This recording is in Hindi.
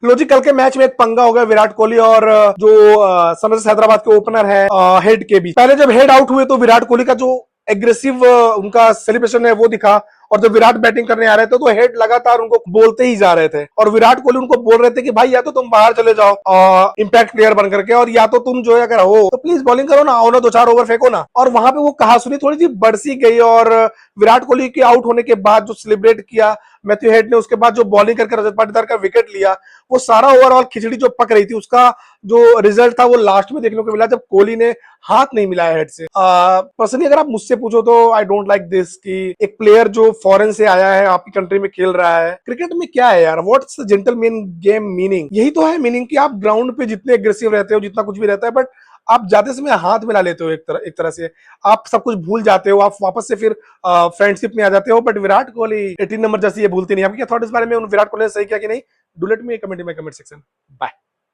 लॉजिकल के मैच में एक पंगा हो गया विराट कोहली और जो सनराइजर्स हैदराबाद के ओपनर है हेड के बीच। पहले जब हेड आउट हुए तो विराट कोहली का जो एग्रेसिव उनका सेलिब्रेशन है वो दिखा, और जब विराट बैटिंग करने आ रहे थे तो हेड लगातार उनको बोलते ही जा रहे थे, और विराट कोहली उनको बोल रहे थे कि भाई या तो तुम बाहर चले जाओ इंपैक्ट प्लेयर बन करके, और या तो तुम जो है अगर हो तो प्लीज बॉलिंग करो ना, आओ ना 2-4 ओवर फेंको ना। और वहां पे वो कहासुनी थोड़ी सी बरसी गई, और विराट कोहली के आउट होने के बाद जो सेलिब्रेट किया मैथ्यू हेड ने, उसके बाद जो बॉलिंग करके रजत पाटीदार का विकेट लिया, वो सारा ओवरऑल खिचड़ी जो पक रही थी उसका जो रिजल्ट था वो लास्ट में देखने को मिला जब कोहली ने हाथ नहीं मिलाया हेड से। पर्सनली अगर आप मुझसे पूछो तो आई डोंट लाइक दिस कि एक प्लेयर जो फॉरेन से आया है आपकी कंट्री में खेल रहा है। क्रिकेट में क्या है यार, what's the gentleman game meaning? यही तो है मीनिंग कि आप ग्राउंड पे जितने एग्रेसिव रहते हो, जितना कुछ भी रहता है, बट आप जाते समय हाथ मिला लेते हो, एक तरह से आप सब कुछ भूल जाते हो, आप वापस से फिर फ्रेंडशिप में आ जाते हो। बट विराट कोहली 18 नंबर जैसी ये भूलते नहीं। आपकी क्या थॉट इस बारे में, विराट कोहली ने सही किया कि नहीं? Do let me comment in my comment section. Bye.